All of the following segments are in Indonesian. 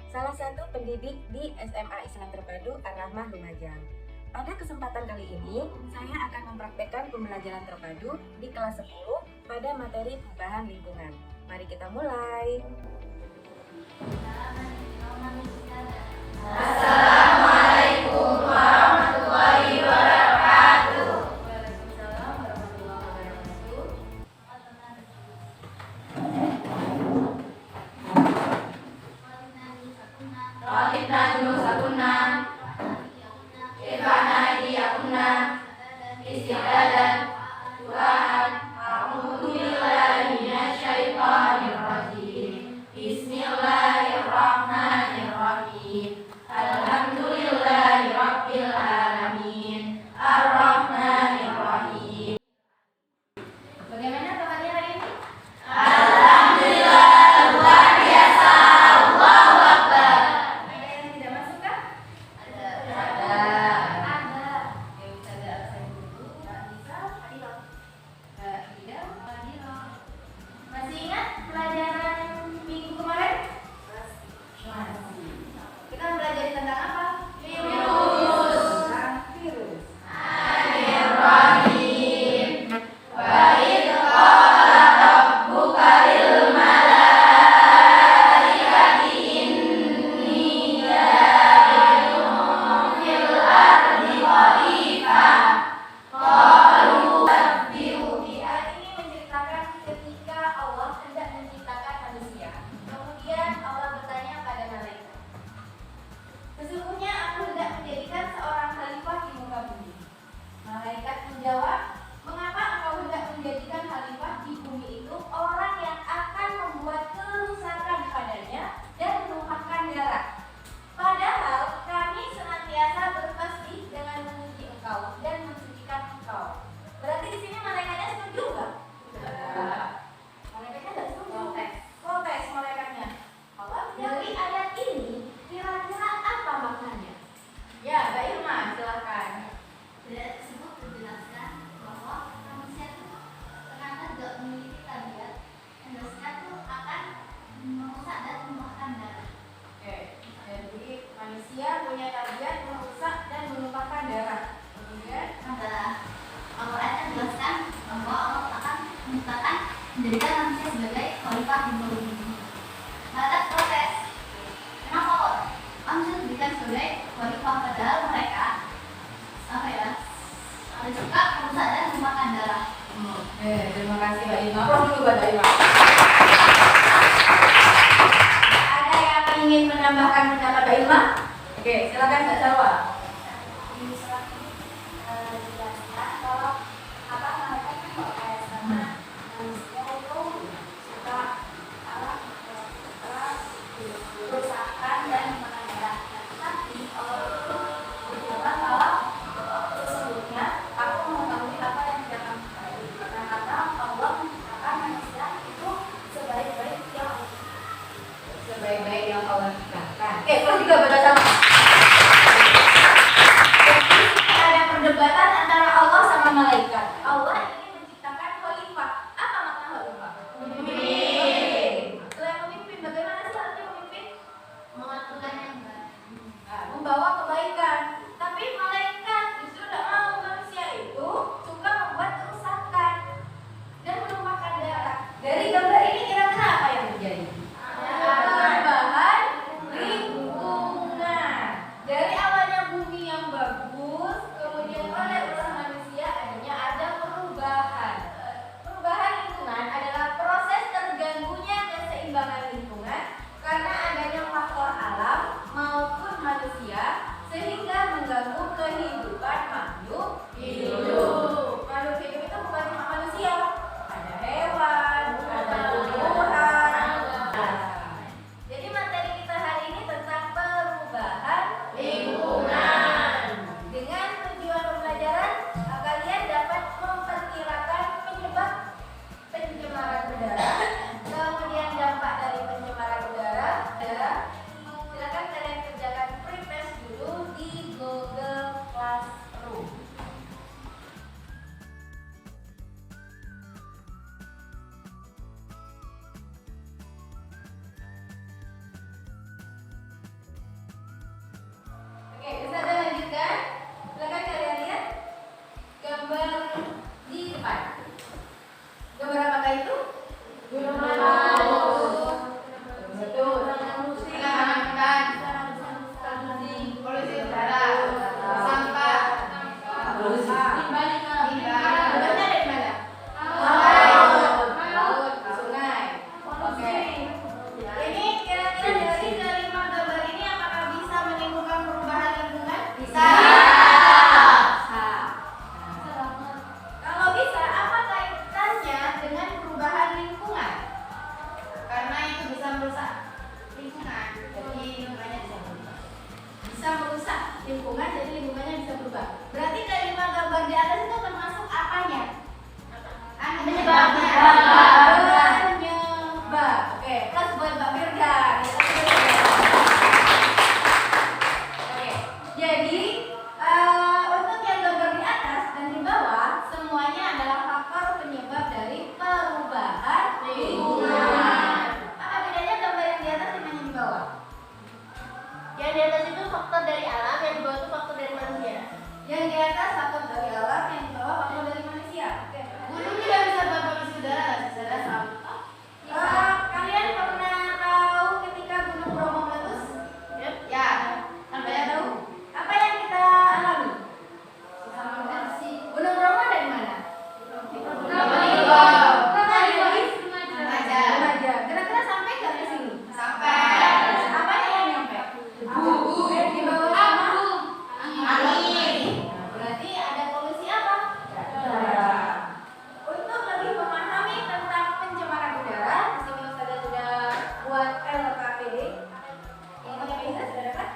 salah satu pendidik di SMA Islam Terpadu Ar-Rahmah Lumajang. Pada kesempatan kali ini, saya akan mempraktekkan pembelajaran terpadu di kelas 10 pada materi perubahan lingkungan. Mari kita mulai. Assalamualaikum warahmatullahi wabarakatuh. Waalaikumsalam warahmatullahi wabarakatuh. Raqibna junusakunna Irfa'na idiyakunna Istiqlalan Tuhan A'udhu billahi minasyaitonir rajim. Bismillahirrahmanirrahim. Alhamdulillahi rabbil alamin. Ar-Rahmanir-Rahim. Bagaimana kabarnya hari ini? Alhamdulillah, luar biasa. Allahu Akbar. Ada yang tidak masuk kah? Ada. Ya, Ustazah absen dulu. Kak Nisa, Adila. Kak Ida, Adila. Masih ingat pelajaran minggu kemarin? Masih. Kita belajar tentang apa? Virus. Tentang virus. Bismillahirrahmanirrahim. Wa idh qala rabbuka lil malaikati inni ja'ilun fil ardi khalifah. Qalu sabbihu bi Ayat ini menceritakan ketika Allah hendak menciptakan manusia. Kemudian Allah bertanya pada malaikat, sesungguhnya aku hendak menjadikan seorang khalifah di muka bumi. Malaikat menjawab, mengapa engkau hendak menjadikan khalifah di bumi itu orang yang akan membuat kerusakan padanya dan menumpahkan darah? Padahal kami senantiasa bertasbih dengan memuji engkau dan mensucikan engkau. Berarti di sini malaikatnya setuju nggak? Malaikatnya nggak setuju. Protes malaikatnya. Allah dari ayat ini kira-kira apa maknanya? Ya, Mbak Irma, silakan. Ayat tersebut menjelaskan bahwa manusia itu ternyata tidak memiliki tabiat yang dosa itu akan merusak dan menumpahkan darah. Oke, jadi manusia punya tabiat merusak dan menumpahkan darah. Kemudian Adalah Al-Quran menjelaskan bahwa Allah akan menciptakan menjadikan manusia sebagai khalifah di muka bumi. Malaikat protes. Kenapa kok manusia diberikan sebagai khalifah padahal mereka ada suka merusak dan menumpahkan darah. terima kasih Mbak Irma. Aplaus dulu buat Mbak Irma. Ada yang ingin menambahkan pendapat Mbak Irma? Oke, silakan Mbak Salwa. Di surat ini dijelaskan kalau apa mereka kan kalau kayak sama manusia itu suka kerusakan dan memakan darah. Tapi Allah itu berkata bahwa sesungguhnya aku mengetahui apa yang tidak kamu ketahui. Karena Allah menciptakan manusia itu sebaik-baik yang Sebaik-baik yang Allah ciptakan. Oke, kelas 3 baca sama. Jadi ada perdebatan antara Allah sama malaikat. Allah ingin menciptakan khalifah. Apa makna khalifah? Pemimpin. Selain memimpin, bagaimana sih artinya memimpin? mengaturkan yang baik. Nah, membawa kebaikan. Tapi malaikat justru tidak mau, manusia itu suka membuat kerusakan dan menumpahkan darah. Dari gambar ini kira-kira apa yang terjadi? Perubahan lingkungan. Dari awalnya bumi yang bagus, kemudian oleh ulah manusia akhirnya ada perubahan. Perubahan lingkungan adalah proses terganggunya keseimbangan lingkungan karena adanya faktor alam maupun manusia Oke, bisa ada lanjutkan. Silakan kalian lihat gambar di depan. Gambar apakah itu? Betul. Makan, polusi udara, sampah, limbah. Limbahnya dari mana? Laut, sungai. Oke. Ini kira-kira dari kelima gambar ini apakah bisa menimbulkan perubahan lingkungan? Bisa. Kalau bisa, apa kaitannya dengan perubahan lingkungan? Karena itu bisa merusak lingkungan, jadi lingkungannya bisa berubah. Bisa merusak lingkungan, jadi lingkungannya bisa berubah. Berarti kelima gambar di atas itu termasuk apanya? Penyebabnya. Penyebab. Oke, plus buat Mbak Firda. Oke, jadi untuk yang gambar di atas dan di bawah semuanya adalah faktor penyebab dari perubahan lingkungan. Apa bedanya gambar yang di atas dengan yang di bawah? Yang di atas itu faktor dari alam, yang di bawah itu faktor dari manusia. Yang di atas faktor dari alam, yang di bawah faktor dari manusia. Oke. Gunung tidak bisa buat polusi udara, saudara tahu. Kalian pernah tahu ketika Gunung Bromo meletus? Ya. Kalian tahu? Apa yang kita alami? Gunung Bromo dari mana? Lumajang. Kira-kira sampai nggak ke sini? Sampai. Apanya yang nyampe? Debu. Di bawah sama? Angin. Berarti ada polusi apa? Udara. Untuk lebih memahami tentang pencemaran udara, di sini saya sudah buat LKPD. Yang pakai bisa sudah dapat?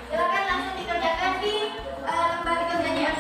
Silakan langsung dikerjakan di lembar kerjanya.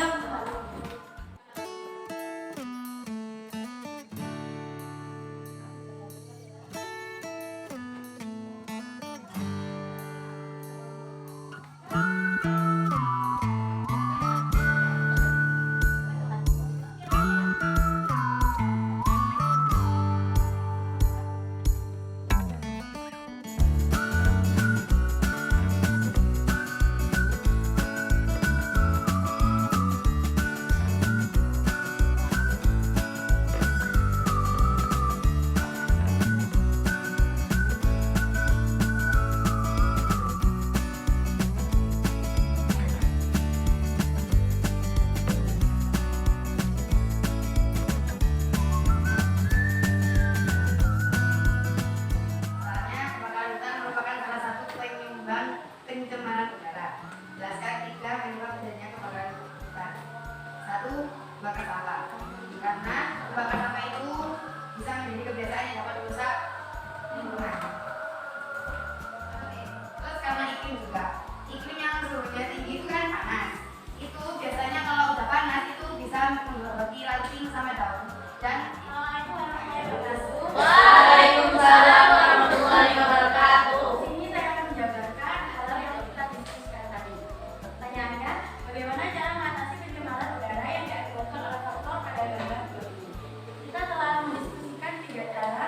Misalnya, kebakaran hutan merupakan salah satu penyumbang pencemaran udara. Jelaskan 3 penyebab terjadinya kebakaran hutan. 1. Bakar sampah. Karena bakar sampah itu bisa menjadi kebiasaan yang dapat merusak lingkungan. Terus karena iklim juga. Iklim yang suhunya tinggi itu kan panas. Itu biasanya kalau udah panas itu bisa membagi ranting sama daun. Dan Waalaikumsalam warahmatullahi wabarakatuh. di sini saya akan menjabarkan hal yang kita diskusikan tadi. Pertanyaannya, bagaimana cara mengatasi pencemaran udara yang diakibatkan oleh faktor pada gambar ini? Kita telah mendiskusikan 3 cara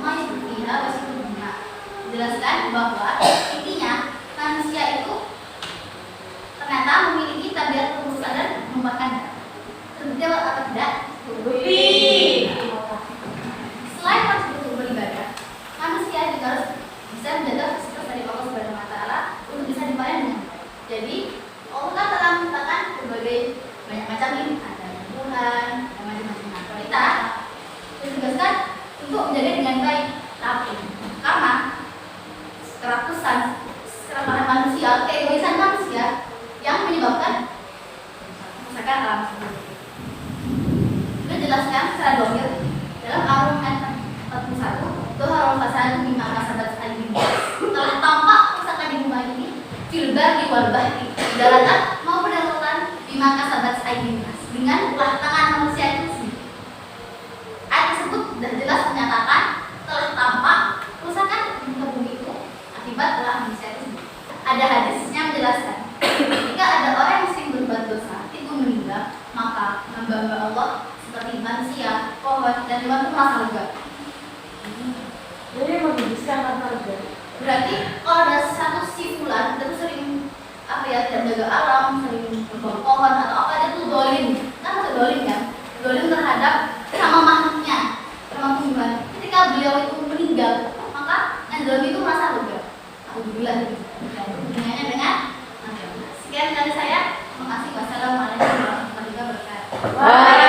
fiha wa yashrabuna. Jelaskan bahwa intinya manusia itu ternyata memiliki tabiat pembunuhan dan memakan darah. Terbukti apa tidak? Terbukti. Selain harus betul beribadah, manusia juga harus bisa menjaga fasilitas dari Allah Subhanahu wa Ta'ala untuk bisa dipanen dengan baik. Jadi Allah kan telah menciptakan berbagai banyak macam ini, ada tumbuhan, ada macam-macam kualitas. Ditugaskan untuk menjaga dengan baik, tapi karena keramahan manusia, keegoisan manusia yang menyebabkan kerusakan alam semesta. Itu dijelaskan secara dohir dalam Al-Quran 41, Doharul fasadu bima kasabat aydihim. Telah tampak kerusakan di bumi ini, filbar di wabah di daratan maupun di lautan bima kasabat aydihim, dengan ulah tangan manusia itu sendiri. Ayat tersebut sudah jelas menyatakan telah tampak kerusakan di muka bumi itu akibat ulah manusia itu sendiri. Ada hadisnya menjelaskan, jika ada orang yang sering berbuat dosa itu meninggal, maka hamba Allah seperti manusia, pohon, dan hewan itu merasa lega. Jadi menghabiskan harga. Berarti kalau ada satu sifulan itu sering tidak menjaga alam, sering berbuat pohon atau apa, itu dolim. Kan masuk dolim kan? Dolim terhadap sama makhluknya, sama tumbuhan. Ketika beliau itu meninggal, maka yang dolim itu merasa lega. Alhamdulillah. Dan hubungannya dengan sekian dari saya. Terima kasih. Wassalamualaikum warahmatullahi wabarakatuh.